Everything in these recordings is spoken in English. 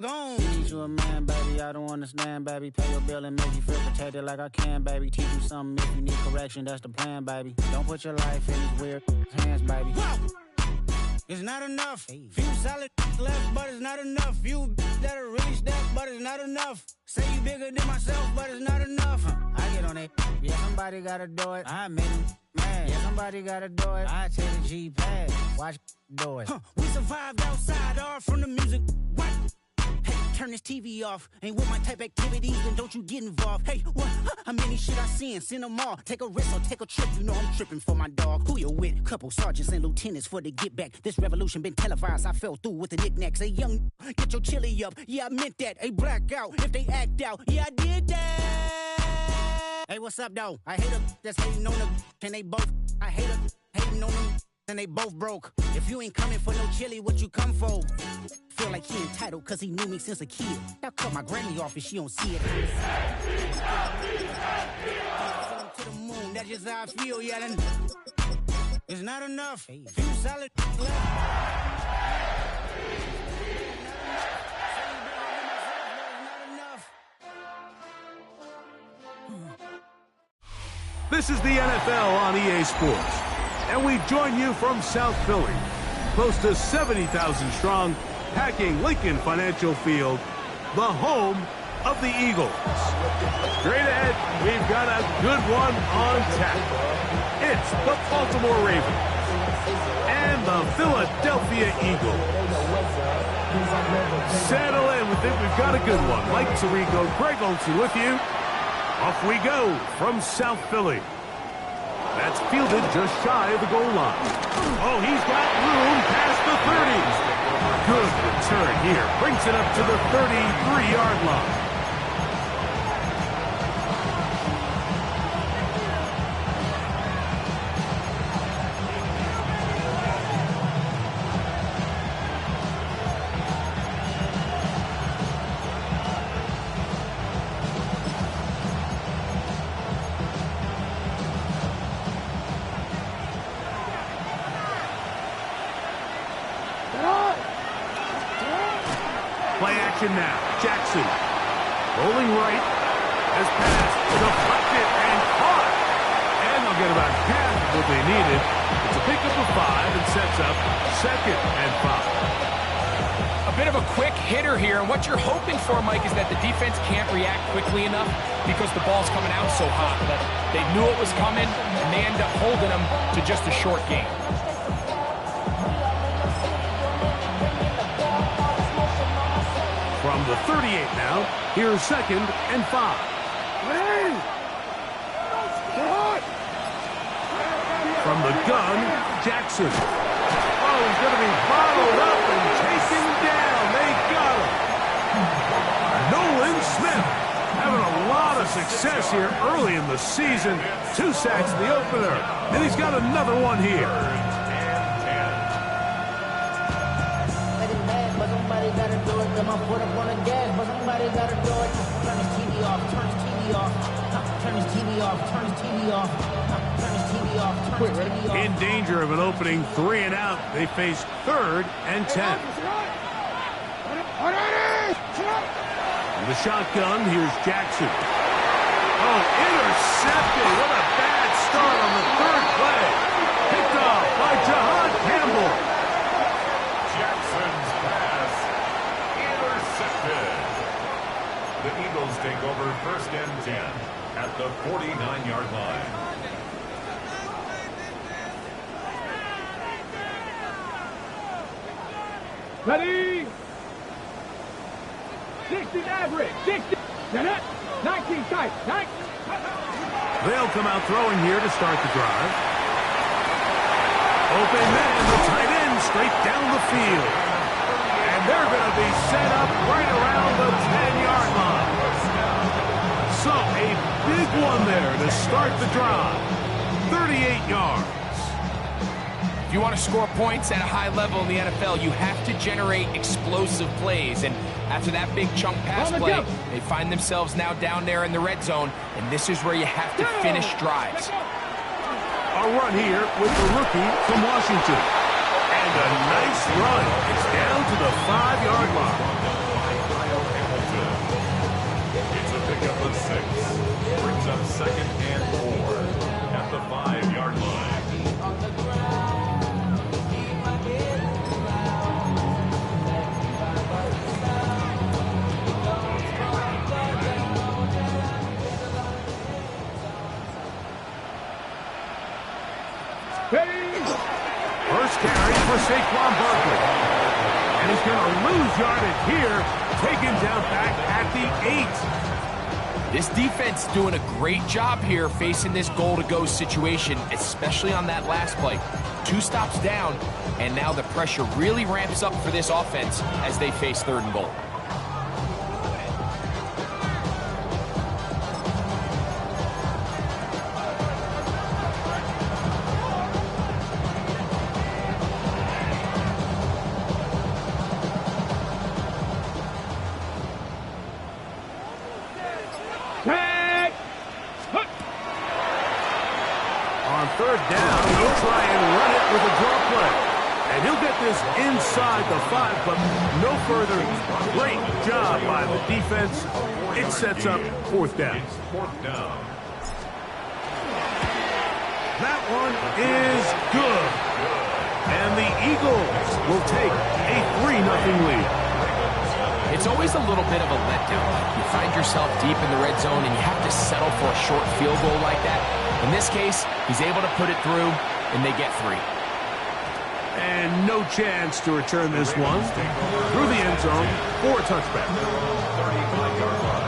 gone. Need you a man, baby, I don't understand, baby. Pay your bill and make you feel protected like I can, baby. Teach you something if you need correction, that's the plan, baby. Don't put your life in these weird hands, baby. It's not enough. Few solid left, but it's not enough. You that'll really step, but it's not enough. Say you bigger than myself, but it's not enough. I get on it. Yeah, somebody gotta do it. I made him mad. Yeah, somebody gotta do it. I take the G-pad. Watch do it. We survived outside, all from the music. What? Hey, turn this TV off. Ain't with my type activities, then don't you get involved. Hey, what? How many shit I seen? Send them all. Take a risk or take a trip. You know I'm tripping for my dog. Who you with? Couple sergeants and lieutenants for the get back. This revolution been televised. I fell through with the knickknacks. Hey, young, get your chili up. Yeah, I meant that. Hey, black out if they act out. Yeah, I did that. Hey, what's up, though? I hate them that's hating on them. And they both. I hate them hating on them. And they both broke. If you ain't coming for no chili, what you come for? Feel like he entitled cause he knew me since a kid. I cut my granny off and she don't see it. To the moon, that's just how I feel, yelling. It's not enough. Few solid This is the NFL on EA Sports. And we join you from South Philly, close to 70,000 strong, packing Lincoln Financial Field, the home of the Eagles. Straight ahead, we've got a good one on tap. It's the Baltimore Ravens and the Philadelphia Eagles. Settle in, we think we've got a good one. Mike Tirico, Greg Olsen with you. Off we go from South Philly. That's fielded just shy of the goal line. Oh, he's got room past the 30. Good return here. Brings it up to the 33-yard line. Play action now. Jackson rolling right. Has passed, deflected, and caught. And they'll get about half of what they needed. It's a pickup of 5 and sets up 2nd and 5. A bit of a quick hitter here, and what you're hoping for, Mike, is that the defense can't react quickly enough because the ball's coming out so hot that they knew it was coming, and they end up holding them to just a short game. From the 38 now, here's 2nd and 5. From the gun, Jackson. Oh, he's going to be bottled up and taken down. They got him. Nolan Smith having a lot of success here early in the season. 2 sacks in the opener, and he's got another one here. Gotta do it, my foot up on the gas, but somebody gotta do it. Turn his TV off, turn his TV off, turn his TV off, turn his TV off, turn his TV off, turn his TV off. In danger of an opening 3 and out, they face 3rd and 10. The shotgun, here's Jackson. Oh, intercepted. What a bad start on the 3rd play. Picked off by Jahan Campbell. Jackson's pass intercepted. The Eagles take over 1st and 10 at the 49-yard line. Ready? 60 average. 60. 19 tight. 9. They'll come out throwing here to start the drive. Open man, the tight end straight down the field. And they're going to be set up right around the 10-yard line. So a big one there to start the drive. 38 yards. If you want to score points at a high level in the NFL, you have to generate explosive plays. And after that big chunk pass play, they find themselves now down there in the red zone, and this is where you have to finish drives. A run here with the rookie from Washington. And a nice run. It's down to the 5-yard line. for Saquon Barkley. And he's going to lose yardage here, taken down back at the 8. This defense doing a great job here facing this goal-to-go situation, especially on that last play. 2 stops down, and now the pressure really ramps up for this offense as they face 3rd and goal. On 3rd down, he'll try and run it with a draw play. And he'll get this inside the 5, but no further. Great job by the defense. It sets up 4th down. That one is good. And the Eagles will take a 3-0 lead. It's always a little bit of a letdown. You find yourself deep in the red zone and you have to settle for a short field goal like that. In this case, he's able to put it through, and they get 3. And no chance to return this one through the end zone for a touchback. 35-yard line.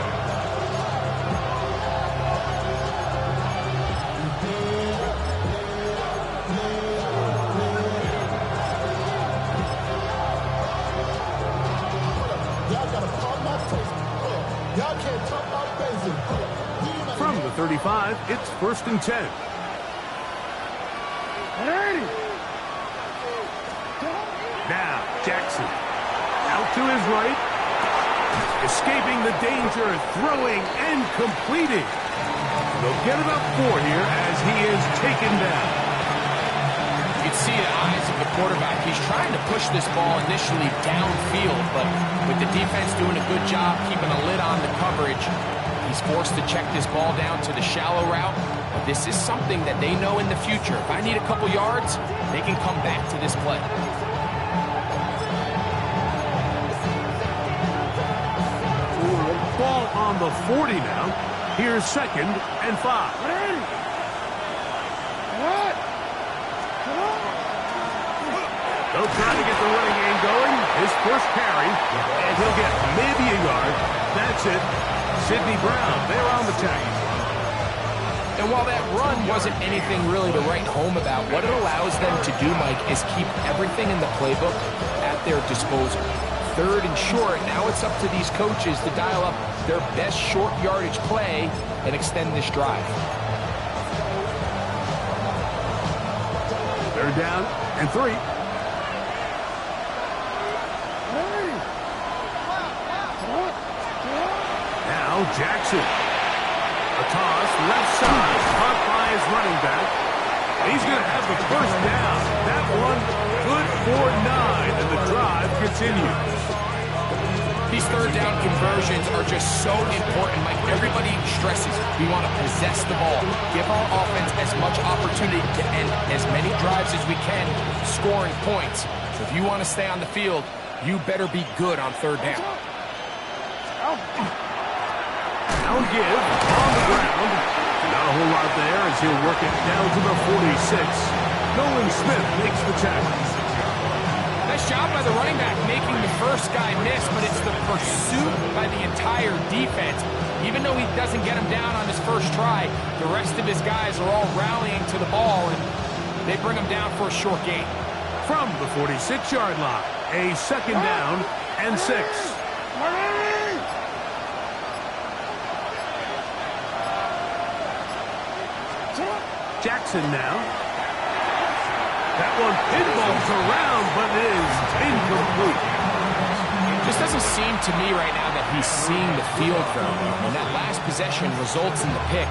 From the 35, it's 1st and 10. Now, Jackson. Out to his right. Escaping the danger, throwing and completing. They'll get about 4 here as he is taken down. You can see the eyes of the quarterback. He's trying to push this ball initially downfield, but with the defense doing a good job keeping a lid on the coverage, he's forced to check this ball down to the shallow route. But this is something that they know in the future. If I need a couple yards, they can come back to this play. Ball on the 40 now. Here's 2nd and 5. They'll try to get the running game going. His first carry, and he'll get maybe a yard. That's it. Sidney Brown, they're on the tack. And while that run wasn't anything really to write home about, what it allows them to do, Mike, is keep everything in the playbook at their disposal. 3rd and short, now it's up to these coaches to dial up their best short yardage play and extend this drive. 3rd down and 3. Now Jackson. A toss, left side, caught by his running back. He's going to have the 1st down. That one good for 9, and the drive continues. These 3rd down conversions are just so important, Mike. Everybody stresses we want to possess the ball, give our offense as much opportunity to end as many drives as we can, scoring points. So if you want to stay on the field, you better be good on 3rd down. Now give on the ground. Not a whole lot there as he'll work it down to the 46. Nolan Smith makes the tackle. Nice job by the running back making the first guy miss, but it's the pursuit by the entire defense. Even though he doesn't get him down on his first try, the rest of his guys are all rallying to the ball, and they bring him down for a short gain. From the 46-yard line, a 2nd down and 6. Jackson now. That one pinballs around, but is incomplete. Just doesn't seem to me right now that he's seeing the field very well. And that last possession results in the pick.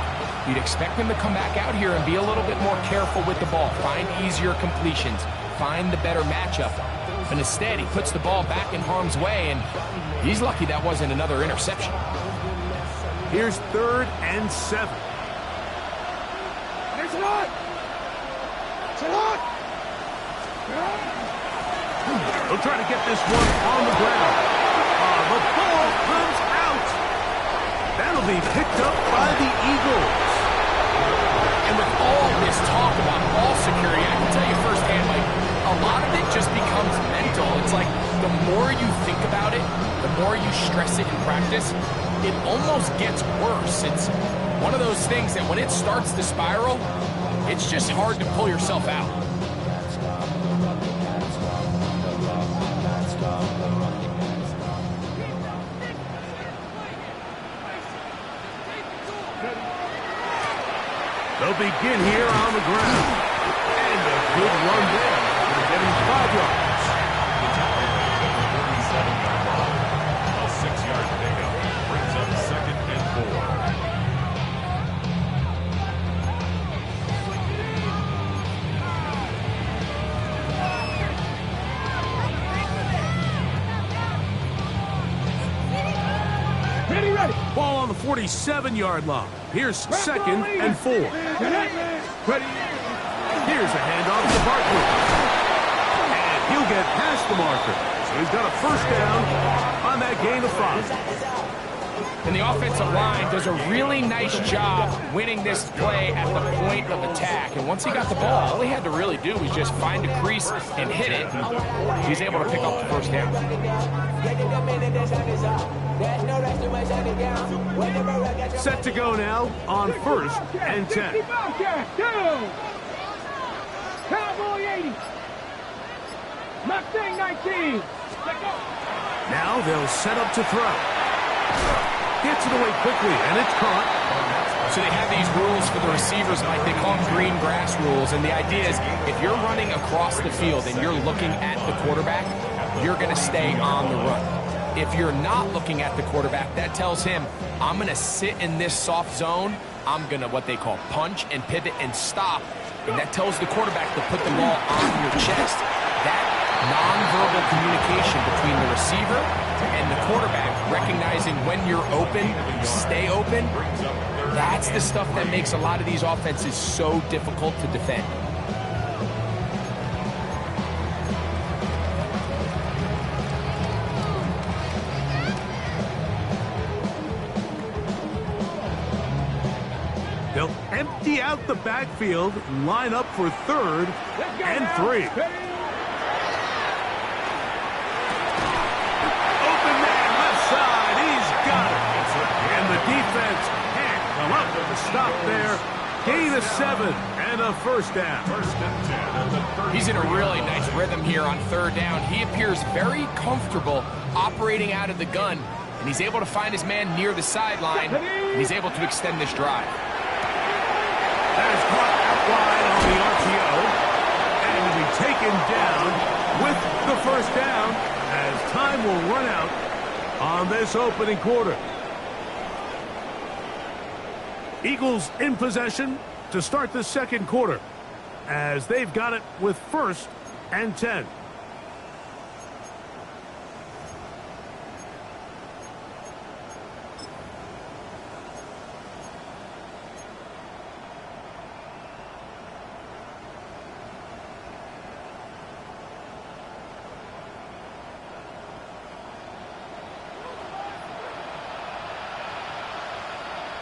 You'd expect him to come back out here and be a little bit more careful with the ball, find easier completions, find the better matchup. But instead, he puts the ball back in harm's way, and he's lucky that wasn't another interception. Here's 3rd and 7. They'll try to get this one on the ground. The ball comes out. That'll be picked up by the Eagles. And with all this talk about ball security, I can tell you firsthand, Mike, a lot of it just more you stress it in practice, it almost gets worse. It's one of those things that when it starts to spiral, it's just hard to pull yourself out. They'll begin here on the ground. And a good run there. They're getting 5 yards. The 47-yard line. A 6-yard pickup brings up 2nd and 4. Ready. Ball on the 47-yard line. Here's 2nd and 4. Ready. Here's a handoff to Barkley. And he'll get past the marker. So he's got a first down on that gain of 5. And the offensive line does a really nice job winning this play at the point of attack. And once he got the ball, all he had to really do was just find a crease and hit it. He's able to pick up the first down. Set to go now on 1st and 10. Cowboy 80. Mustang 19. Now they'll set up to throw. Gets it away quickly, and it's caught. So they have these rules for the receivers, Mike. They call them green grass rules. And the idea is if you're running across the field and you're looking at the quarterback, you're going to stay on the run. If you're not looking at the quarterback, that tells him, I'm going to sit in this soft zone. I'm going to what they call punch and pivot and stop. And that tells the quarterback to put the ball on your chest. That nonverbal communication between the receiver and the quarterback, recognizing when you're open, stay open, that's the stuff that makes a lot of these offenses so difficult to defend. They'll empty out the backfield and line up for 3rd and 3. Open man left side. He's got it. And the defense can't come up with a stop there. Gain of 7 and a first down. 1st and 10 at the 30. He's in a really nice rhythm here on 3rd down. He appears very comfortable operating out of the gun, and he's able to find his man near the sideline, and he's able to extend this drive. That is caught out wide on the RPO, and will be taken down with the first down as time will run out on this opening quarter. Eagles in possession to start the 2nd quarter as they've got it with 1st and 10.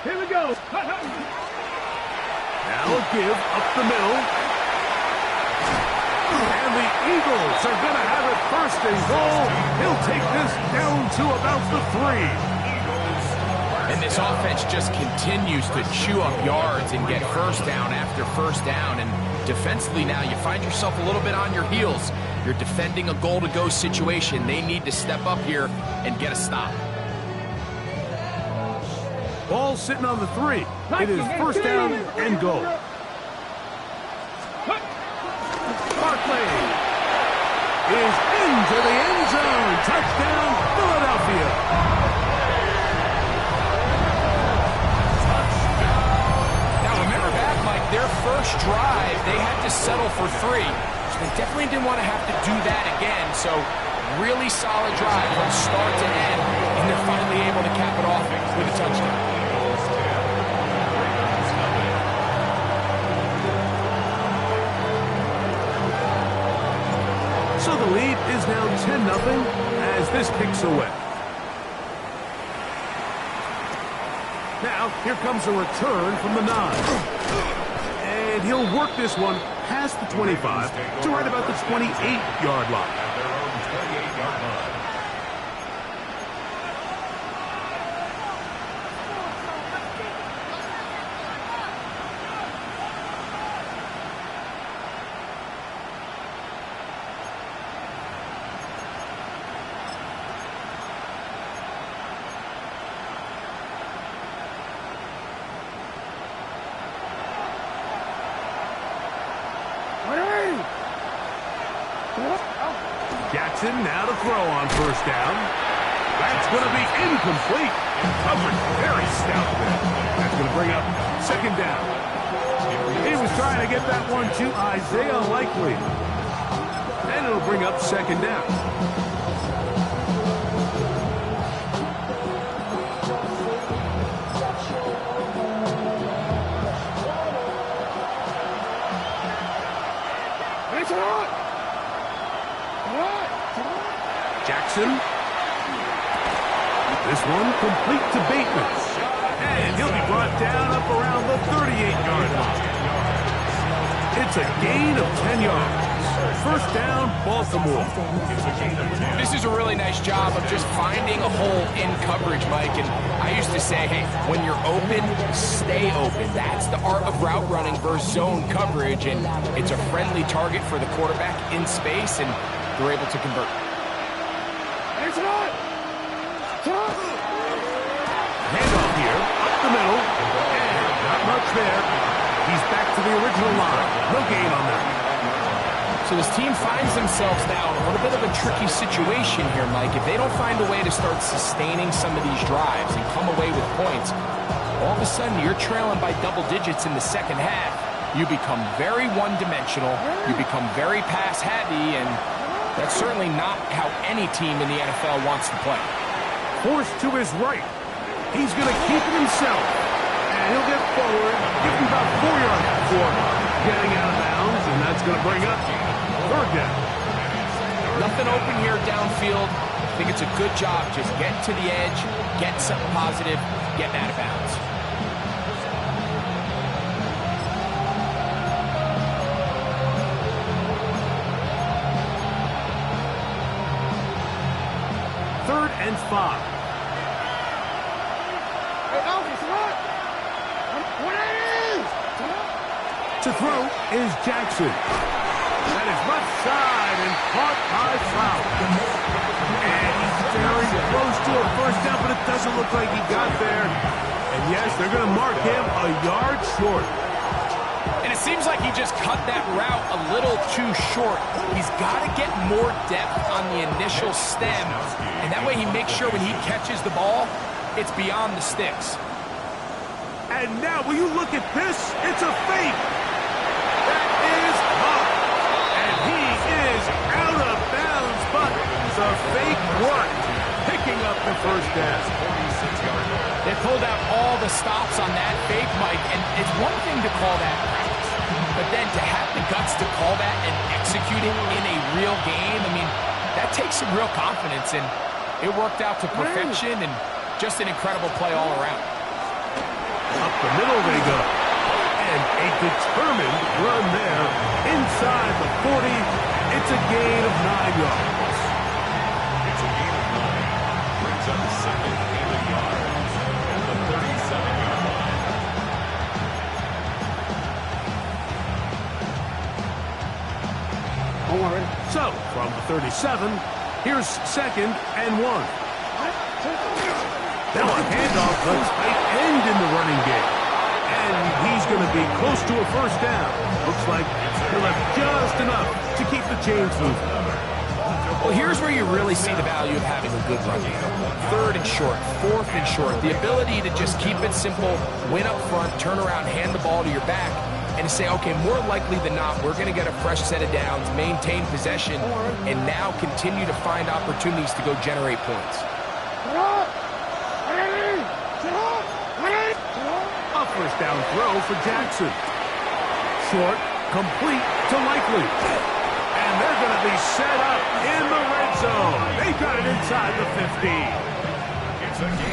Here we go. Now a give up the middle. And the Eagles are going to have it 1st and goal. He'll take this down to about the 3. And this offense just continues to chew up yards and get first down after first down. And defensively now, you find yourself a little bit on your heels. You're defending a goal-to-go situation. They need to step up here and get a stop. Ball sitting on the 3. It is 1st down and goal. Barkley is into the end zone. Touchdown, Philadelphia. Now remember back, Mike, their first drive, they had to settle for 3. So they definitely didn't want to have to do that again. So really solid drive from start to end. And they're finally able to cap it off with a touchdown. So the lead is now 10-0 as this kicks away. Now, here comes a return from the 9. And he'll work this one past the 25 to right about the 28-yard line. At their own 28-yard line. Jackson now to throw on first down. That's going to be incomplete. Coverage very stout there. That's going to bring up second down. He was trying to get that one to Isaiah Likely. And it'll bring up second down. Jackson. This one complete to Bateman. And he'll be brought down up around the 38-yard line. It's a gain of 10 yards. First down, Baltimore. This is a really nice job of just finding a hole in coverage, Mike. And I used to say, hey, when you're open, stay open. That's the art of route running versus zone coverage. And it's a friendly target for the quarterback in space, and they're able to convert. Handoff here, up the middle, and not much there. He's back to the original line. No gain on that. So this team finds themselves now in a little bit of a tricky situation here, Mike. If they don't find a way to start sustaining some of these drives and come away with points, all of a sudden you're trailing by double digits in the second half. You become very one-dimensional. You become very pass-heavy, and that's certainly not how any team in the NFL wants to play. Forced to his right. He's going to keep it himself. And he'll get forward, give him about 4 yards before getting out of bounds, and that's going to bring up third down. Nothing open here downfield. I think it's a good job. Just get to the edge, get something positive, get out of bounds. Third and 5. To throw is Jackson. That is left side and caught by Fowler. And he's very close to a first down, but it doesn't look like he got there. And yes, they're going to mark him a yard short. And it seems like he just cut that route a little too short. He's got to get more depth on the initial stem, and that way he makes sure when he catches the ball, it's beyond the sticks. And now, will you look at this? It's a fake. That is caught. And he is out of bounds, but the fake worked, picking up the first down. They pulled out all the stops on that fake, Mike, and it's one thing to call that practice, but then to have the guts to call that and execute it in a real game, I mean, that takes some real confidence, and it worked out to perfection and just an incredible play all around. Up the middle they go. And a determined run there inside the 40. It's a gain of 9 yards. It's a gain of 9. Brings up the second gain of yards at the 37-yard line. So, from the 37, here's second and 1. Now a handoff, a tight end in the running game. And he's going to be close to a first down. Looks like he'll have just enough to keep the chains moving. Well, here's where you really see the value of having a good run game. Third and short, fourth and short. The ability to just keep it simple, win up front, turn around, hand the ball to your back, and to say, okay, more likely than not, we're going to get a fresh set of downs, maintain possession, and now continue to find opportunities to go generate points. A first down throw for Jackson. Short, complete to Likely. And they're going to be set up in the red zone. They got it inside the 15.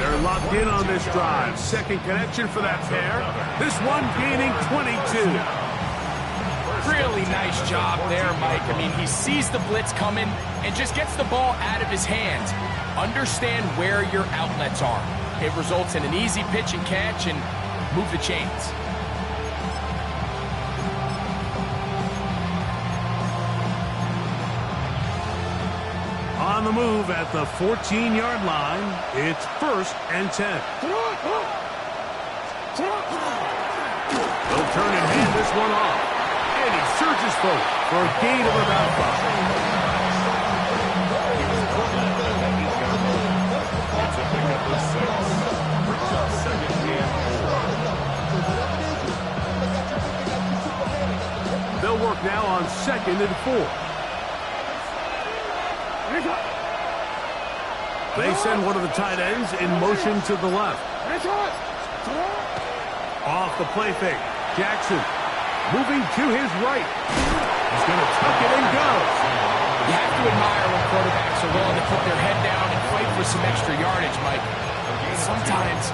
They're locked in on this drive. Second connection for that pair. This one gaining 22. Really nice job there, Mike. I mean, he sees the blitz coming and just gets the ball out of his hands. Understand where your outlets are. It results in an easy pitch and catch and move the chains. On the move at the 14-yard line, it's first and 10. They'll turn and hand this one off. And he surges forward for a gain of about 5. 2nd and 4. They send one of the tight ends in motion to the left. Off the play fake. Jackson moving to his right. He's going to tuck it and go. You have to admire when quarterbacks are willing to put their head down and fight for some extra yardage, Mike. Sometimes,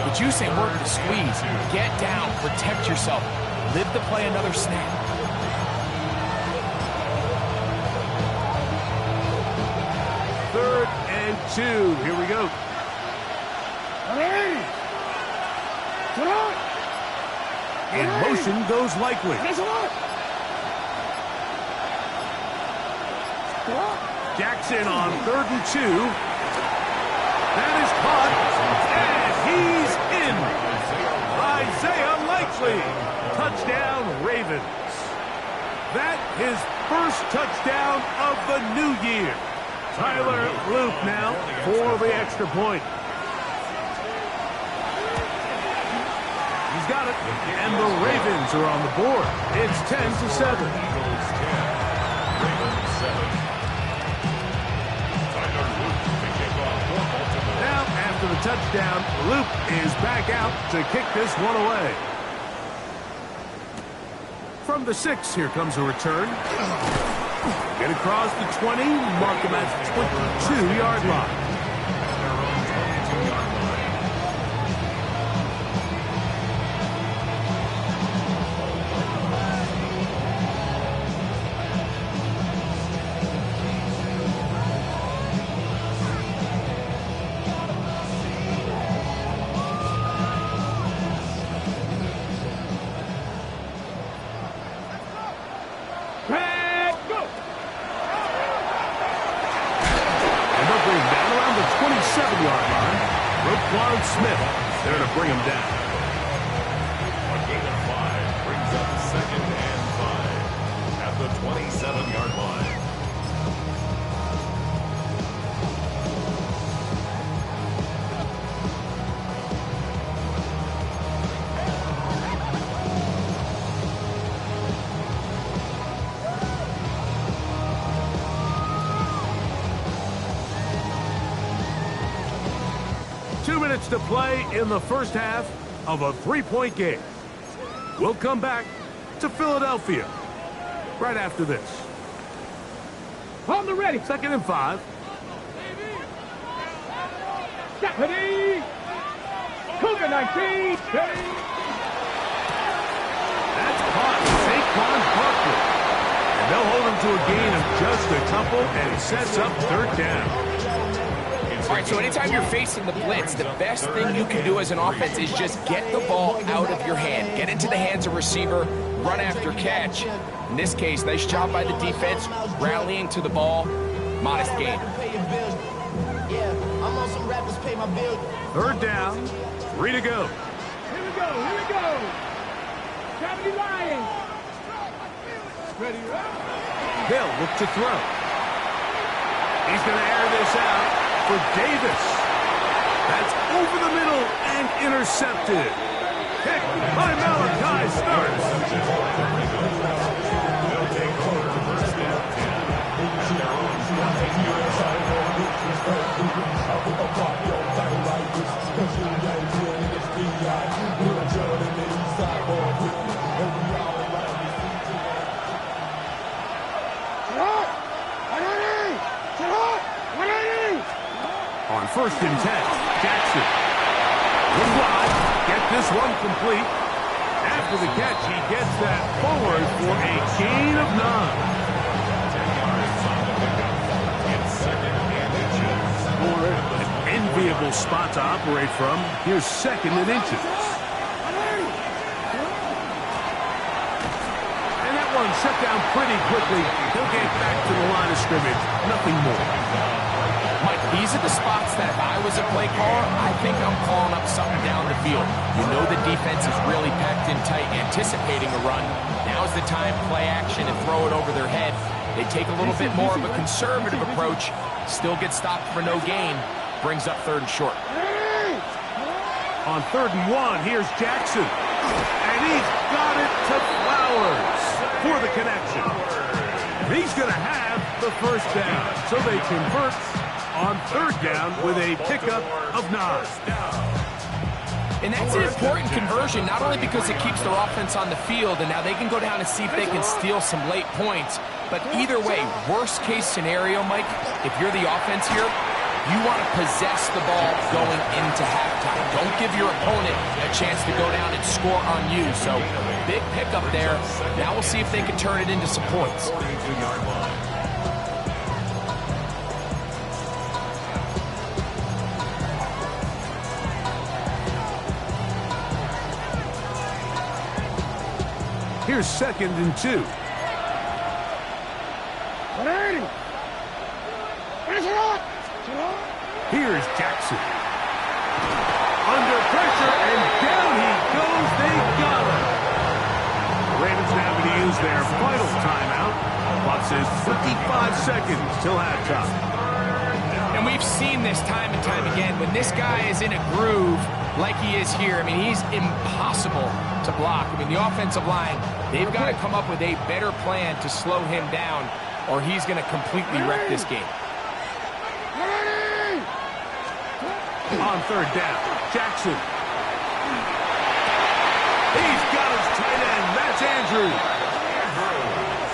the juice ain't worth the squeeze. Get down, protect yourself, live to play another snap. Third and 2. Here we go. In motion goes Likely. Jackson on 3rd and 2. That is caught, and he's in. Isaiah Likely. Touchdown, Ravens. That his first touchdown of the new year. Tyler Loop now for the extra point. He's got it, and the Ravens are on the board. It's 10-7. Eagles 10, Ravens 7. Tyler Loop to kick off for Baltimore. Now, after the touchdown, Loop is back out to kick this one away. From the 6, here comes a return. Get across the 20, mark him at the 22-yard line. Their own 22-yard line. 27-yard line. Roquan Smith there to bring him down. A gain of 5 brings up 2nd and 5 at the 27-yard line. To play in the first half of a 3-point game. We'll come back to Philadelphia right after this. On the ready. 2nd and 5. Get ready. Cougar 19. Ready. That's caught. Saquon Barkley. And they'll hold him to a gain of just a couple, and it sets up 3rd down. All right, so anytime you're facing the blitz, the best thing you can do as an offense is just get the ball out of your hand. Get into the hands of receiver, run after catch. In this case, nice job by the defense, rallying to the ball. Modest gain. 3rd down, 3 to go. Here we go, here we go. Gravity Lions. Ready, Hill look to throw. He's going to air this out for Davis. That's over the middle and intercepted. Picked by Malachi Starks. They'll take over 1st and 10 at their own 1st and 10. Jackson. Good line. Get this one complete. After the catch, he gets that forward for a gain of 9. 10 yards on the pickup. It's 2nd and inches. An enviable spot to operate from. Here's 2nd and inches. And that one shut down pretty quickly. He'll get back to the line of scrimmage. Nothing more. Mike, these are the spots that if I was a play caller, I think I'm calling up something down the field. You know the defense is really packed in tight, anticipating a run. Now's the time, play action, and throw it over their head. They take a little bit more of a conservative approach, still get stopped for no gain, brings up 3rd and short. On 3rd and 1, here's Jackson. And he's got it to Flowers for the connection. He's going to have the first down. So they convert on third down with a pickup of 9. And that's an important conversion, not only because it keeps their offense on the field, and now they can go down and see if they can steal some late points. But either way, worst case scenario, Mike, if you're the offense here, you want to possess the ball going into halftime. Don't give your opponent a chance to go down and score on you. So big pickup there. Now we'll see if they can turn it into some points. 42-yard line. Here's 2nd and 2. Here's Jackson. Under pressure, and down he goes. They got him. The Ravens now going to use their final timeout. Clock says 55 seconds till halftime. And we've seen this time and time again. When this guy is in a groove like he is here, I mean, he's impossible to block. I mean, the offensive line, they've got to come up with a better plan to slow him down, or he's going to completely wreck this game. On third down, Jackson. He's got his tight end. That's Andrews.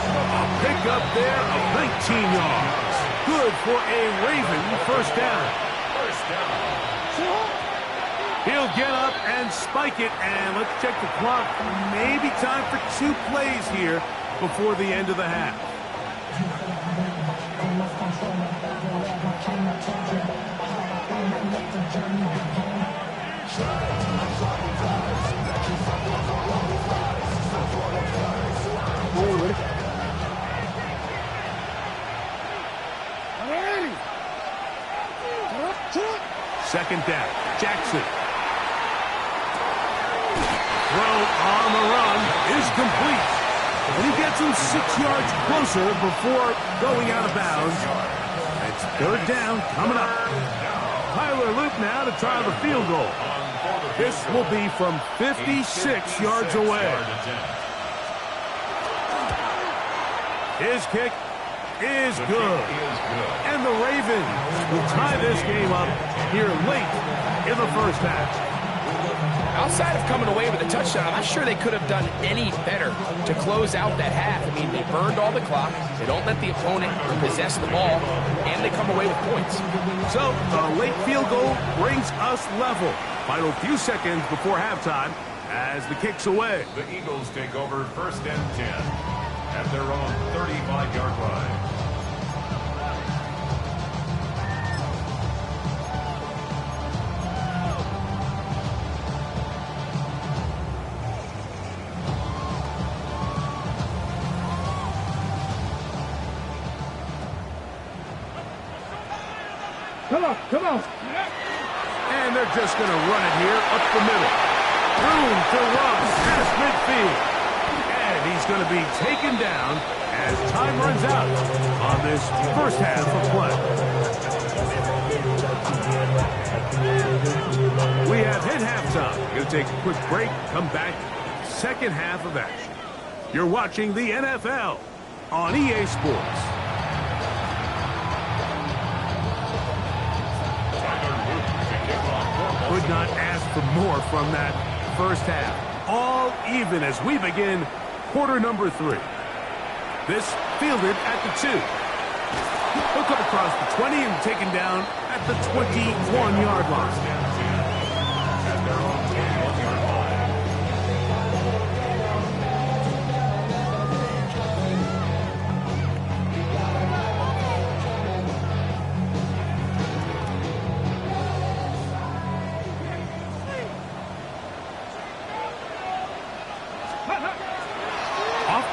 A pickup there of 19 yards. Good for a Raven first down. He'll get up and spike it, and let's check the clock. Maybe time for 2 plays here before the end of the half. Second down, Jackson. Throw on the run is complete. And he gets him 6 yards closer before going out of bounds. It's third down coming up. Tyler Luke now to try the field goal. This will be from 56 yards away. His kick is good. And the Ravens will tie this game up here late in the first half. Outside of coming away with a touchdown, I'm not sure they could have done any better to close out that half. I mean, they burned all the clock, they don't let the opponent possess the ball, and they come away with points. So, the late field goal brings us level. Final few seconds before halftime as the kick's away. The Eagles take over 1st and 10 at their own 35-yard line. Come on. And they're just going to run it here up the middle. Room to run past midfield. And he's going to be taken down as time runs out on this first half of play. We have hit halftime. Going to take a quick break, come back, second half of action. You're watching the NFL on EA Sports. Could not ask for more from that first half. All even as we begin quarter number 3. This fielded at the 2. He'll come across the 20 and taken down at the 21-yard line.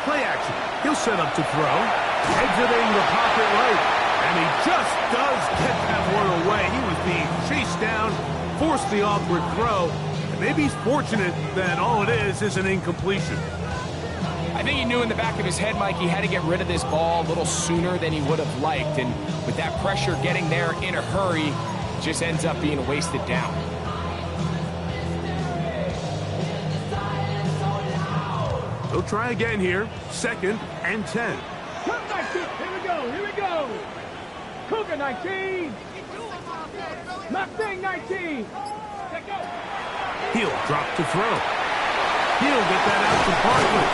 Play action. He'll set up to throw. Exiting the pocket right. And he just does get that one away. He was being chased down, forced the awkward throw. And maybe he's fortunate that all it is an incompletion. I think he knew in the back of his head, Mike, he had to get rid of this ball a little sooner than he would have liked. And with that pressure getting there in a hurry, it just ends up being a wasted down. They'll try again here. 2nd and 10. Here we go. Cougar 19. Mustang 19. Let go. He'll drop to throw. He'll get that out to Barkley.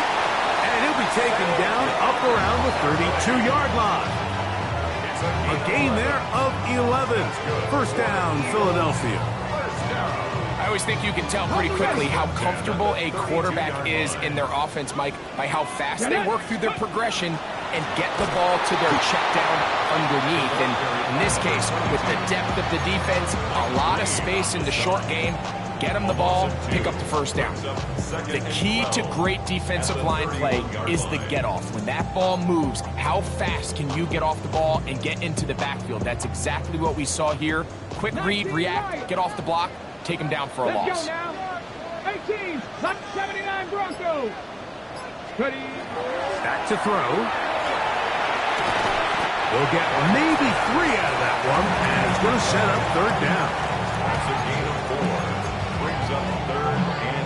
And he'll be taken down up around the 32-yard line. A gain there of 11. First down, Philadelphia. I always think you can tell pretty quickly how comfortable a quarterback is in their offense, Mike, by how fast they work through their progression and get the ball to their check down underneath. And in this case, with the depth of the defense, a lot of space in the short game, get them the ball, pick up the first down. The key to great defensive line play is the get-off. When that ball moves, how fast can you get off the ball and get into the backfield? That's exactly what we saw here. Quick read, react, get off the block, take them down for a loss. Let's go now. 18, top 79 Broncos. Ready. Back to throw. We'll get maybe 3 out of that one, and it's going to set up third down. That's a gain of 4. Brings up 3rd and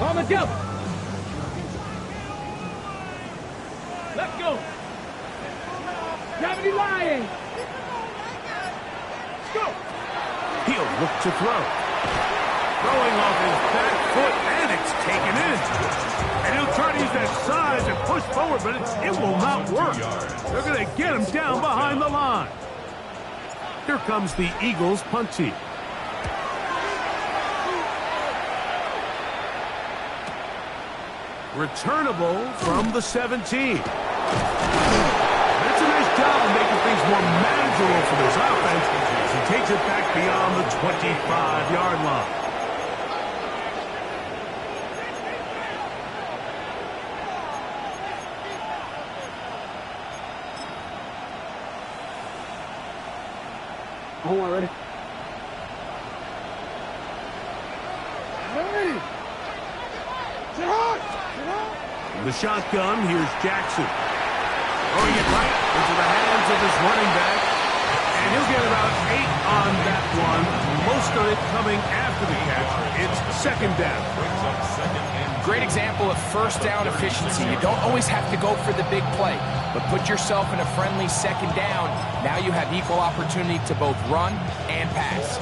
8. On the jump. Let's go. Gravity Lion. Let's go. He'll look to throw. Throwing off his back foot, and it's taken in. And he'll try to use that size and push forward, but it will not work. They're going to get him down behind the line. Here comes the Eagles punt team. Returnable from the 17. That's a nice job of making things more manageable for this offense as he takes it back beyond the 25-yard line. Hold on, ready? Ready. Sit hard. In the shotgun, here's Jackson. Throwing it right into the hands of his running back. And he'll get about 8 on that one. Most of it coming after the catch. It's second down. brings up 2nd and 2. Great example of first down efficiency. You don't always have to go for the big play, but put yourself in a friendly second down. Now you have equal opportunity to both run and pass.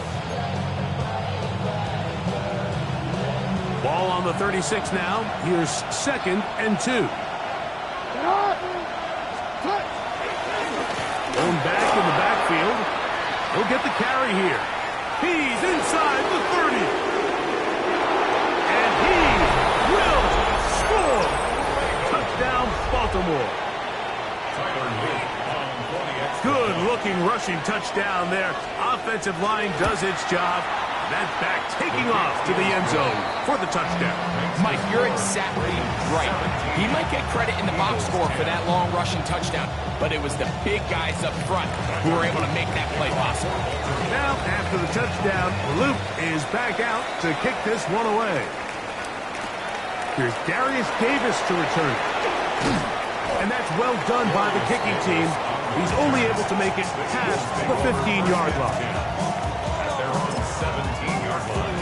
Ball on the 36 now. Here's 2nd and 2. Going back in the backfield. He'll get the carry here. He's inside the 30. And he will score. Touchdown, Baltimore. Tyler Lee on 40 extra. Good-looking rushing touchdown there. Offensive line does its job. That back taking off to the end zone for the touchdown. Mike, you're exactly right. He might get credit in the box score for that long rushing touchdown, but it was the big guys up front who were able to make that play possible. Now, after the touchdown, Luke is back out to kick this one away. Here's Darius Davis to return. And that's well done by the kicking team. He's only able to make it past the 15-yard line. They're on 17-yard line.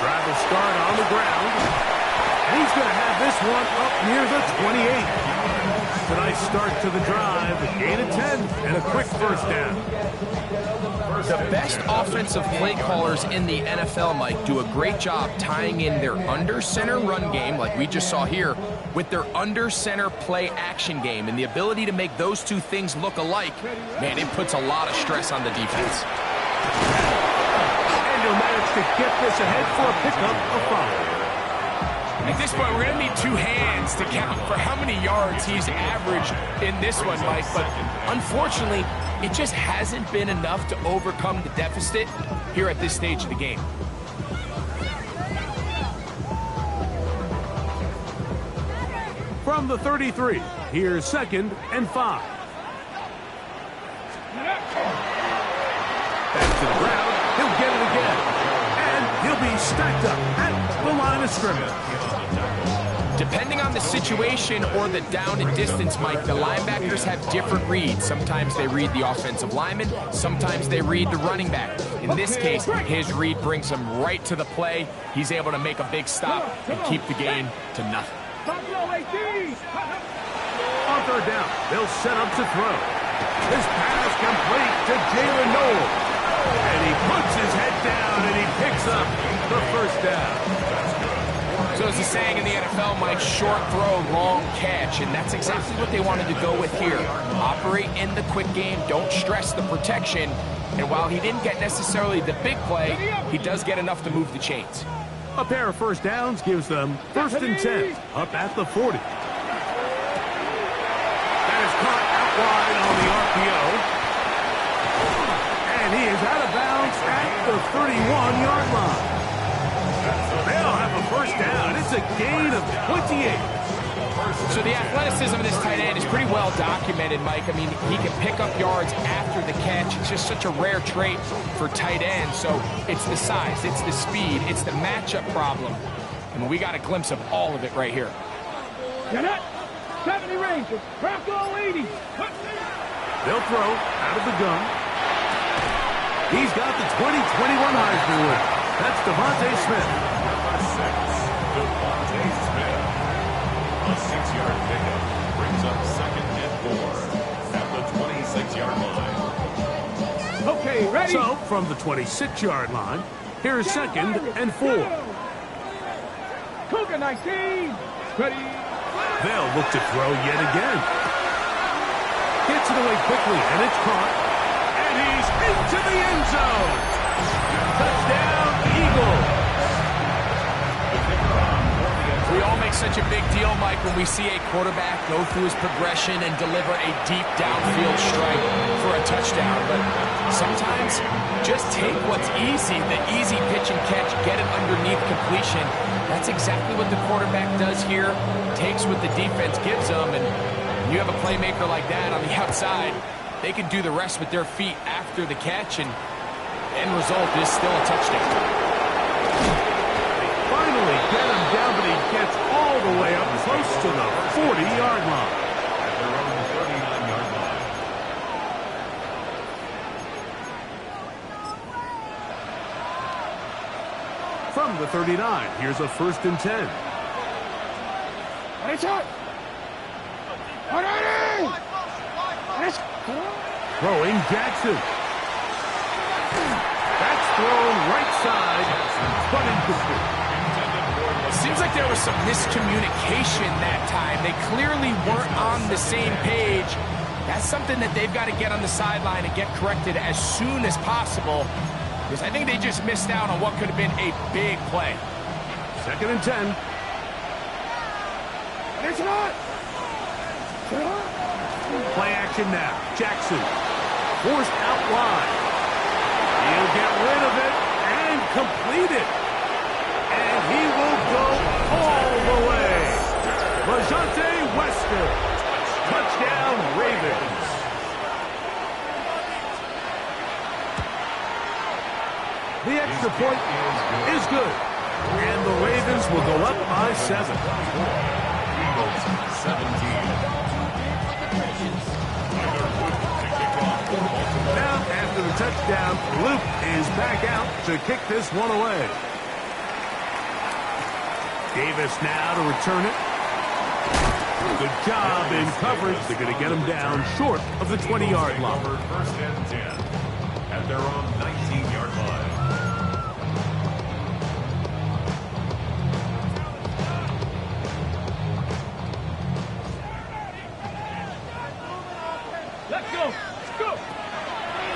Drive will start on the ground. And he's going to have this one up near the 28. It's a nice start to the drive. A gain of 10 and a quick first down. The best offensive play callers in the NFL, Mike, do a great job tying in their under-center run game, like we just saw here, with their under-center play action game. And the ability to make those two things look alike, man, it puts a lot of stress on the defense. And he'll manage to get this ahead for a pickup of 5. At this point, we're going to need 2 hands to count for how many yards he's averaged in this one, Mike. But unfortunately, it just hasn't been enough to overcome the deficit here at this stage of the game. From the 33, here's 2nd and 5. Back to the ground. He'll get it again. And he'll be stacked up at the line of scrimmage. Depending on the situation or the down and distance, Mike, the linebackers have different reads. Sometimes they read the offensive lineman. Sometimes they read the running back. In this case, his read brings him right to the play. He's able to make a big stop and keep the gain to nothing. On 3rd down, they'll set up to throw. His pass complete to Jalen Noel. And he puts his head down and he picks up the 1st down. So as the saying in the NFL, Mike, short throw, long catch, and that's exactly what they wanted to go with here. Operate in the quick game, don't stress the protection, and while he didn't get necessarily the big play, he does get enough to move the chains. A pair of 1st downs gives them 1st and 10 up at the 40. That is caught out wide on the RPO. And he is out of bounds at the 31-yard line. They'll have a 1st down. It's a gain of 28. So the athleticism of this tight end is pretty well documented, Mike. I mean, he can pick up yards after the catch. It's just such a rare trait for tight ends. So it's the size, it's the speed, it's the matchup problem. And we got a glimpse of all of it right here. Get it. 70 range. Bronco 80. They'll throw out of the gun. He's got the 2021 Heisman winner. That's Devontae Smith. Devontae Smith. A 6-yard pickup brings up 2nd and 4 at the 26-yard line. Okay, ready? So, from the 26-yard line, here's 2nd and 4. Cougar 19. Ready. They'll look to throw yet again. Gets it away quickly, and it's caught. And he's into the end zone. Touchdown, Eagles. We all make such a big deal, Mike, when we see a quarterback go through his progression and deliver a deep downfield strike for a touchdown. But sometimes just take what's easy, the easy pitch and catch, get it underneath completion. That's exactly what the quarterback does here, takes what the defense gives them, and you have a playmaker like that on the outside, they can do the rest with their feet after the catch, and end result is still a touchdown. Finally get him down, but he gets all the way up close to the 40-yard line. At their own 39-yard line. From the 39, here's a 1st and 10. It's up. Throwing Jackson. That's thrown right side, but incomplete. Seems like there was some miscommunication that time. They clearly weren't on the same page. That's something that they've got to get on the sideline and get corrected as soon as possible, because I think they just missed out on what could have been a big play. 2nd and 10. It's not. Play action now. Jackson forced out wide. He'll get rid of it and complete it. And he will go all the way. Lajante Wester. Touchdown, Ravens. The extra point is good. And the Ravens will go up by 7. Eagles 17. Now, after the touchdown, Luke is back out to kick this one away. Davis now to return it. Good job in coverage. They're going to get him down short of the 20-yard line. Over 1st and 10 at their own 19-yard line. Let's go. Let's go.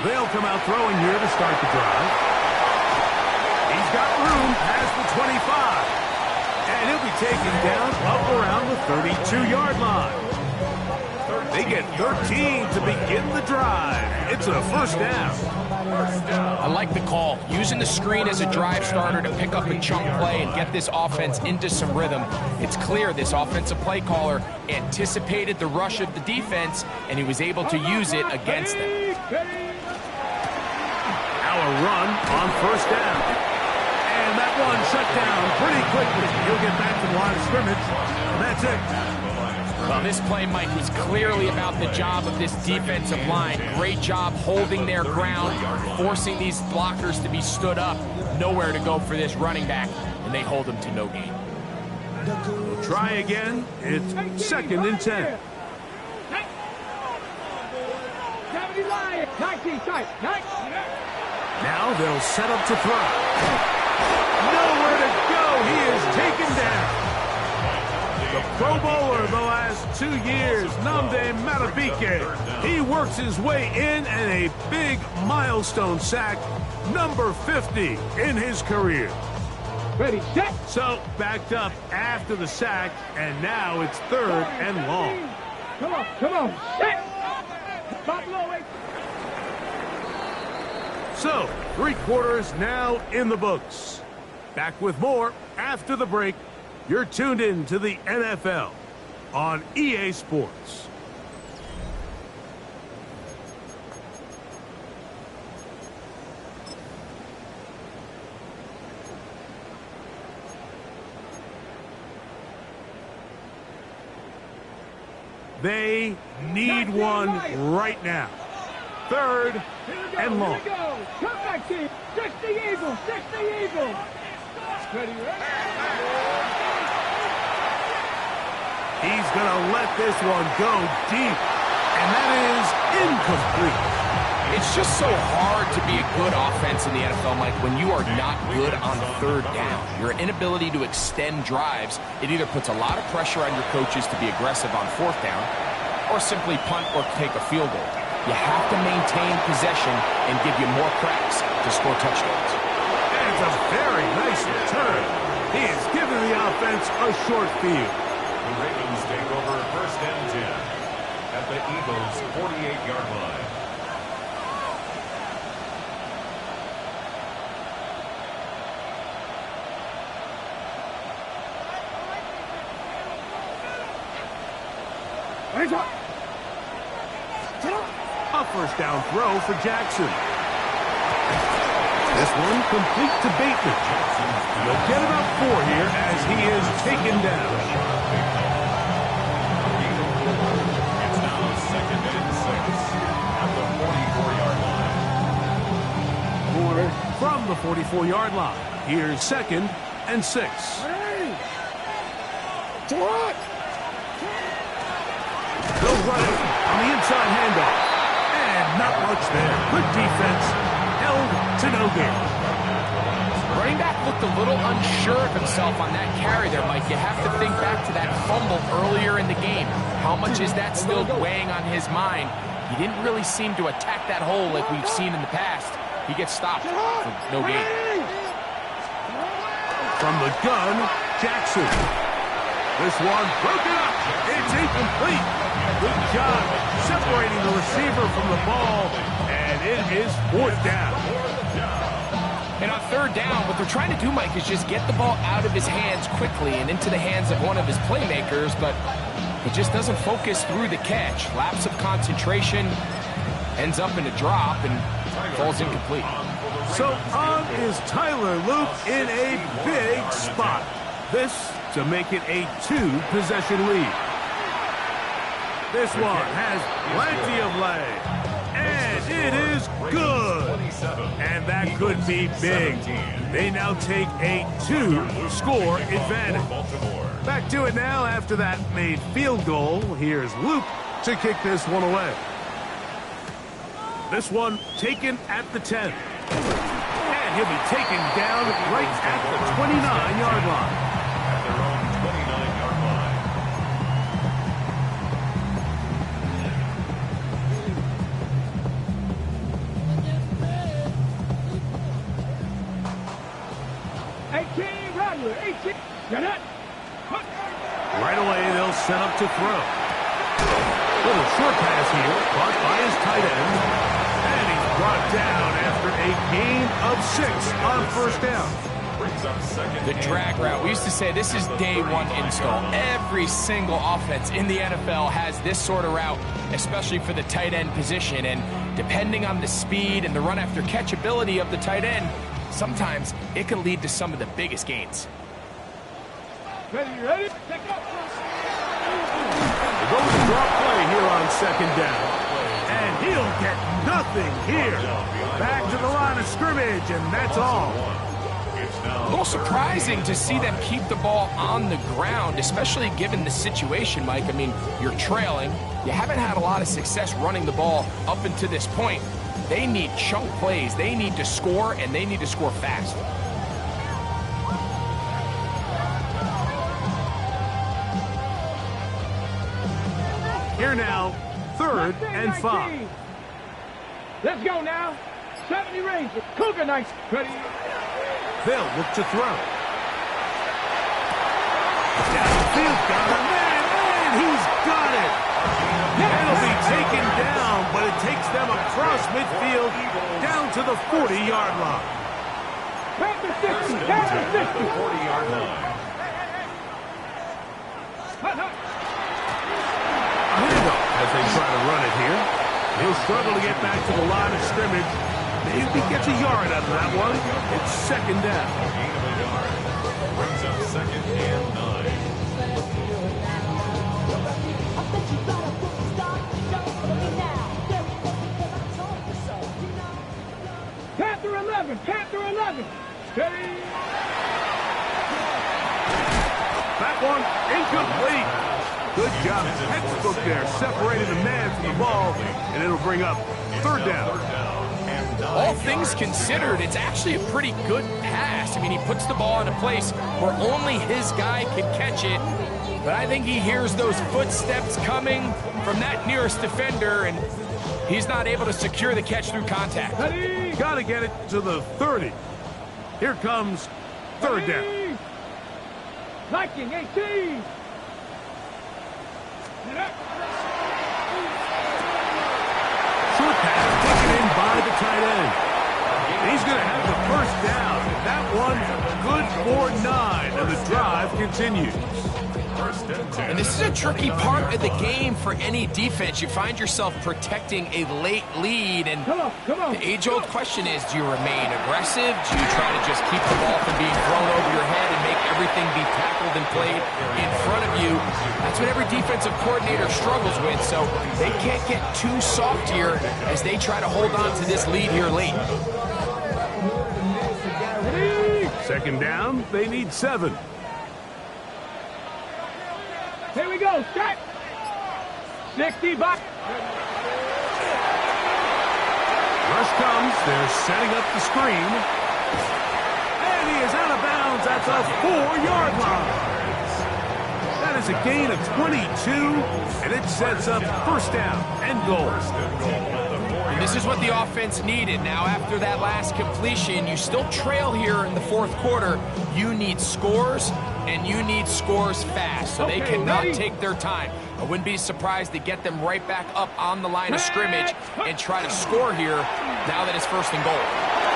They'll come out throwing here to start the drive. He's got room past the 25. And he'll be taken down up around the 32-yard line. They get 13 to begin the drive. It's a 1st down. I like the call. Using the screen as a drive starter to pick up a chunk play and get this offense into some rhythm. It's clear this offensive play caller anticipated the rush of the defense, and he was able to use it against them. Now a run on first down. And that one shut down pretty quickly. He'll get back to the line of scrimmage. And that's it. Well, this play, Mike, was clearly about the job of this defensive line. Great job holding their ground, forcing these blockers to be stood up. Nowhere to go for this running back, and they hold him to no gain. We'll try again. It's 2nd and 10. 70 Lions. 19 tight. Now they'll set up to throw. Nowhere to go. He is taken down. The Pro Bowler the last 2 years, Nnamdi Madubuike. He works his way in and a big milestone sack, number 50 in his career. Ready, set. So backed up after the sack, and now it's 3rd and long. Come on, set. Stop low. So 3 quarters now in the books. Back with more after the break. You're tuned in to the NFL on EA Sports. They need one right now. 3rd and long. Come back, team. 60 Eagles. 60 Eagles. Ready, He's going to let this one go deep, and that is incomplete. It's just so hard to be a good offense in the NFL, Mike, when you are not good on 3rd down. Your inability to extend drives, it either puts a lot of pressure on your coaches to be aggressive on 4th down, or simply punt or take a field goal. You have to maintain possession and give you more cracks to score touchdowns. And it's a very nice return. He has given the offense a short field. The Ravens take over 1st and 10 at the Eagles' 48-yard line. A 1st down throw for Jackson. This one complete to Bateman. He'll get about 4 here as he is taken down. It's now 2nd and 6 at the 44-yard line. From the 44-yard line, here's 2nd and 6. They'll run it on the inside handoff. And not much there. Good defense. Held to no gain. Running back looked a little unsure of himself on that carry there, Mike. You have to think back to that fumble earlier in the game. How much is that still weighing on his mind? He didn't really seem to attack that hole like we've seen in the past. He gets stopped for no gain. From the gun, Jackson. This one broken up. It's incomplete. Good job separating the receiver from the ball, and it is 4th down. And on 3rd down, what they're trying to do, Mike, is just get the ball out of his hands quickly and into the hands of one of his playmakers, but he just doesn't focus through the catch. Lapse of concentration, ends up in a drop, and falls incomplete. So on is Tyler Loop in a big spot. This to make it a 2-possession lead. This one has plenty of leg. And it is good. And that could be big. They now take a 2-score advantage. Back to it now after that made field goal. Here's Loop to kick this one away. This one taken at the 10. And he'll be taken down right at the 29-yard line. At their own 29-yard line. Right away, they'll set up to throw. Little short pass here, caught by his tight end. And he's brought down after after a gain of 6 on first down. The drag route. We used to say this is day one install. Every single offense in the NFL has this sort of route, especially for the tight end position. And depending on the speed and the run after catch ability of the tight end, sometimes it can lead to some of the biggest gains. Ready? Take up. It goes to drop play here on second down. And he'll get nothing here. Back to the line of scrimmage, and that's all. A little surprising to see them keep the ball on the ground, especially given the situation, Mike. I mean, you're trailing. You haven't had a lot of success running the ball up until this point. They need chunk plays. They need to score, and they need to score fast. Here now, 3rd and 5. Let's go now. 70 range. Cougar Knights. Ready? They'll look to throw. Downfield, got a man, and he's got it. It'll be taken down, but it takes them across midfield down to the 40-yard line. Panther 60. Panther 60. 40-yard line. Handoff as they try to run it here. He'll struggle to get back to the line of scrimmage. Maybe he gets a yard out of that one. It's second down. Gain of a yard. Brings up 2nd and 9. Panther 11. Panther 11. Steady. That one incomplete. Good job. Textbook there. Separated the man from the ball, and it'll bring up 3rd down. All things considered, it's actually a pretty good pass. I mean, he puts the ball in a place where only his guy can catch it. But I think he hears those footsteps coming from that nearest defender, and he's not able to secure the catch through contact. Ready? Got to get it to the 30. Here comes 3rd down. Viking 18. Short pass taken in by the tight end. And he's going to have the first down. That one good for 9, and the drive continues. And this is a tricky part of the game for any defense. You find yourself protecting a late lead, and Come on. the age-old question is, do you remain aggressive? Do you try to just keep the ball from being thrown over your head and make everything be tackled and played in front of you? That's what every defensive coordinator struggles with, so they can't get too soft here as they try to hold on to this lead here late. Second down, they need 7. Here we go. Set. 60 back. Rush comes. They're setting up the screen. And he is out of bounds at the 4-yard line. That is a gain of 22, and it sets up first down and goal. And this is what the offense needed. Now, after that last completion, you still trail here in the 4th quarter. You need scores, and you need scores fast, so they cannot take their time. I wouldn't be surprised to get them right back up on the line of scrimmage and try to score here now that it's 1st and goal.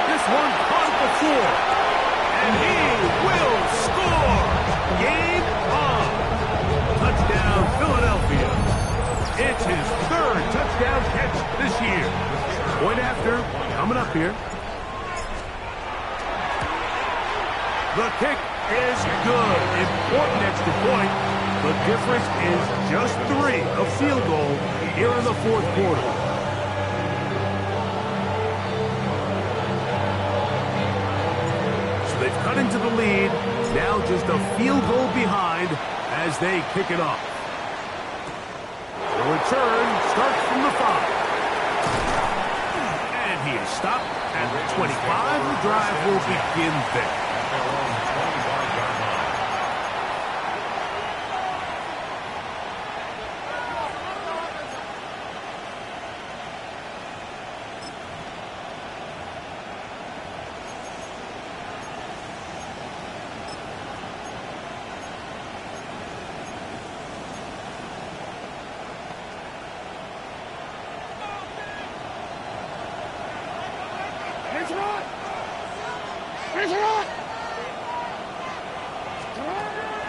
This one caught before, and he will score. Game on. Touchdown, Philadelphia. It's his 3rd touchdown catch this year. Point after, coming up here. The kick is good. Important extra point. The difference is just 3, a field goal here in the 4th quarter. So they've cut into the lead. Now just a field goal behind as they kick it off. The return starts from the 5. And he is stopped at the 25. The drive will begin there.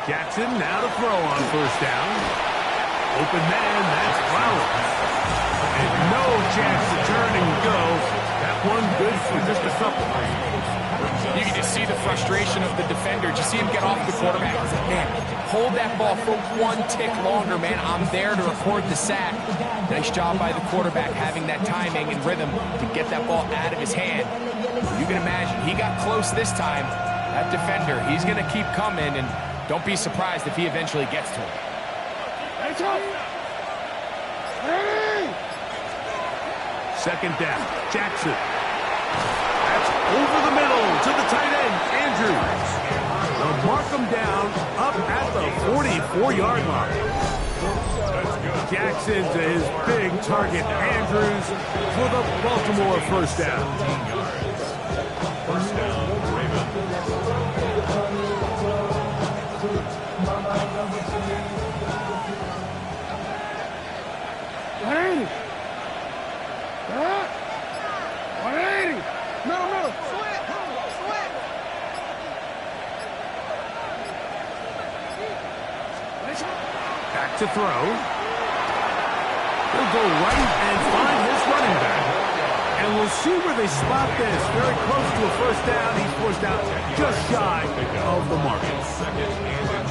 Jackson now to throw on first down. Open man, that's Flowers. And no chance to turn and go. That one good for just a couple. You can just see the frustration of the defender. Just see him get off the quarterback. He's like, man, hold that ball for one tick longer, man. I'm there to record the sack. Nice job by the quarterback having that timing and rhythm to get that ball out of his hand. You can imagine, he got close this time. That defender, he's going to keep coming, and don't be surprised if he eventually gets to him. Second down, Jackson. That's over the middle to the tight end, Andrews. They'll mark him down up at the 44-yard line. Jackson to his big target, Andrews, for the Baltimore first down. First down, Ravens. Back to throw. He'll go right and find his running back. And we'll see where they spot this. Very close to a first down. He's forced out just shy of the mark.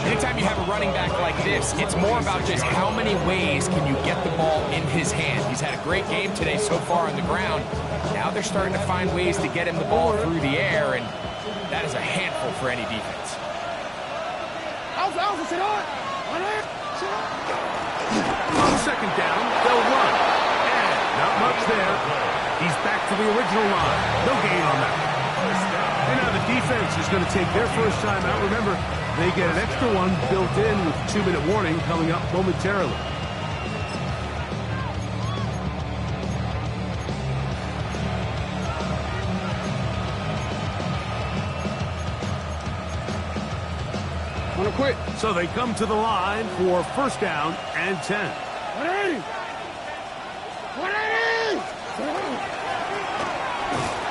Anytime you have a running back like this, it's more about just how many ways can you get the ball in his hand. He's had a great game today so far on the ground. Now they're starting to find ways to get him the ball through the air, and that is a handful for any defense. On second down, they'll run. And not much there. He's back to the original line. No gain on that. And now the defense is going to take their first time out. Remember, they get an extra one built in with 2-minute warning coming up momentarily. Quit. So they come to the line for first down and 10. 180! 180!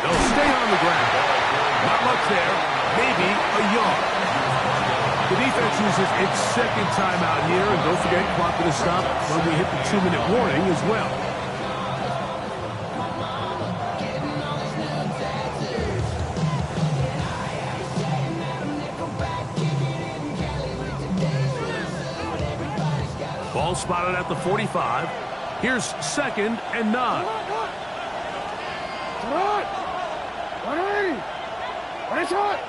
They'll stay on the ground. Not much there. Maybe a yard. The defense uses its second timeout here, and don't forget, clock going to stop when we hit the 2-minute warning as well. Ball spotted at the 45. Here's second and 9. 180! 180!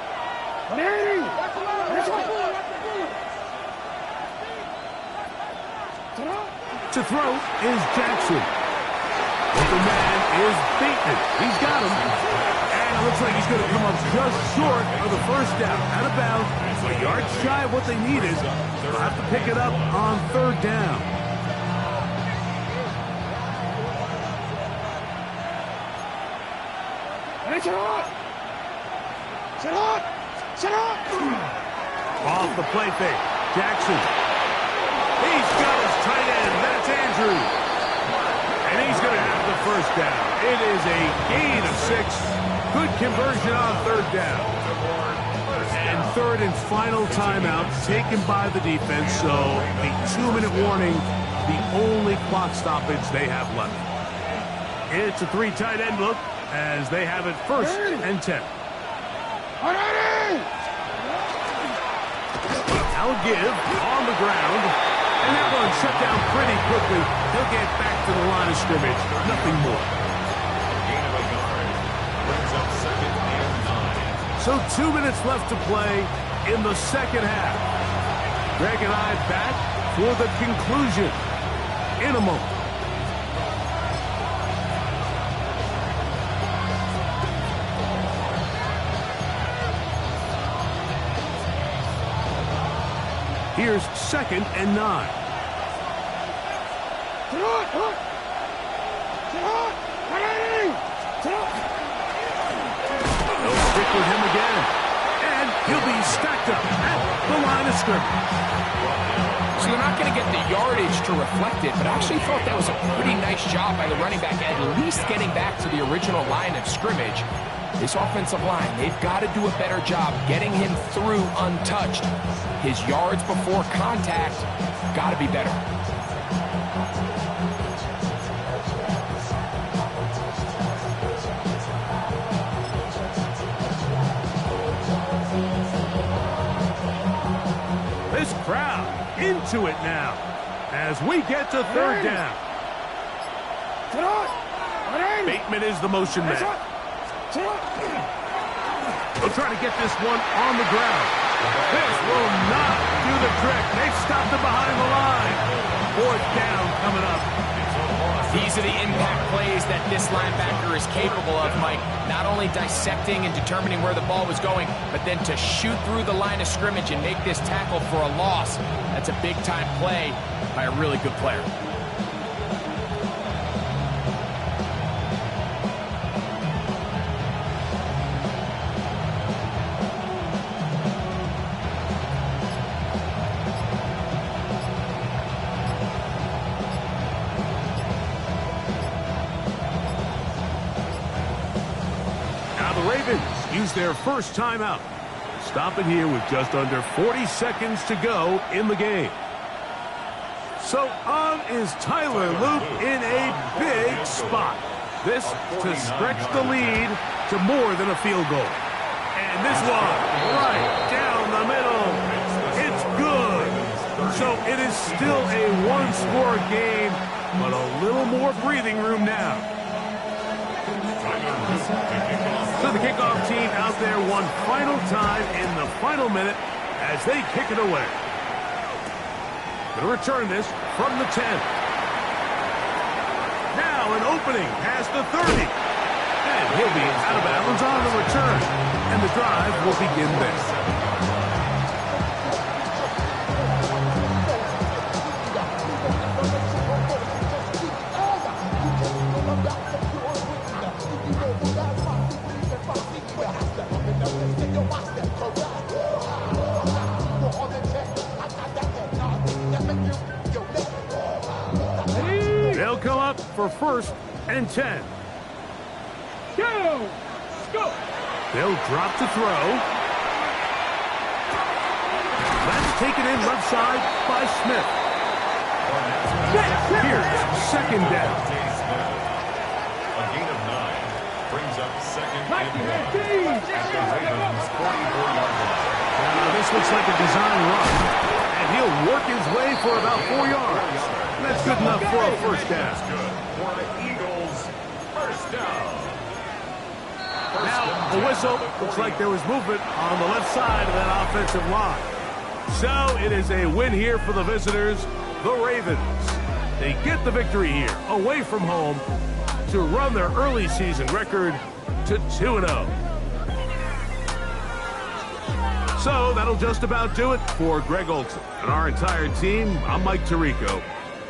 To throw is Jackson. But the man is beaten. He's got him. And it looks like he's going to come up just short of the first down. Out of bounds. A yard shy of what they needed. They'll have to pick it up on third down. Off the play fake. Jackson. He's got his tight end. That's Andrews. And he's going to have the first down. It is a gain of 6. Good conversion on third down. And third and final timeout taken by the defense. So a 2-minute warning, the only clock stoppage they have left. It's a 3 tight end look as they have it first and 10. I'll give on the ground. And that one shut down pretty quickly. He'll get back to the line of scrimmage. Nothing more. Gain of a yard. Brings up second and 9. So 2 minutes left to play in the second half. Greg and I back for the conclusion in a moment. Here's second and 9. They'll stick with him again. And he'll be stacked up at the line of scrimmage. So they're not going to get the yardage to reflect it, but I actually thought that was a pretty nice job by the running back, at least getting back to the original line of scrimmage. This offensive line, they've got to do a better job getting him through untouched. His yards before contact got to be better. This crowd into it now as we get to third down. Bateman is the motion man. They'll try to get this one on the ground. This will not do the trick. They've stopped it behind the line. Fourth down coming up. These are the impact plays that this linebacker is capable of, Mike. Not only dissecting and determining where the ball was going, but then to shoot through the line of scrimmage and make this tackle for a loss. That's a big-time play by a really good player. Use their first timeout. Stop it here with just under 40 seconds to go in the game. So on is Tyler Loop in a big spot. This to stretch the lead to more than a field goal. And this one right down the middle. It's good. So it is still a one-score game, but a little more breathing room now. So the kickoff team out there one final time in the final minute as they kick it away. Going to return this from the 10. Now an opening past the 30. And he'll be out of bounds on the return. And the drive will begin there. They'll come up for 1st and 10. Go! They'll drop to throw. That's taken in left side by Smith. Here's second down. A gain of 9 brings up 2nd and 1 at the Ravens' 44-yard line. Now this looks like a design run, and he'll work his way for about 4 yards. That's good enough for a first down. Good for the Eagles' first down. Now, a whistle. Looks like there was movement on the left side of that offensive line. So it is a win here for the visitors, the Ravens. They get the victory here, away from home, to run their early season record to 2-0. So that'll just about do it for Greg Olsen and our entire team. I'm Mike Tirico.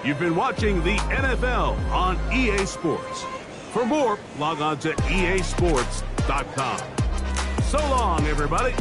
You've been watching the NFL on EA Sports. For more, log on to easports.com. So long, everybody.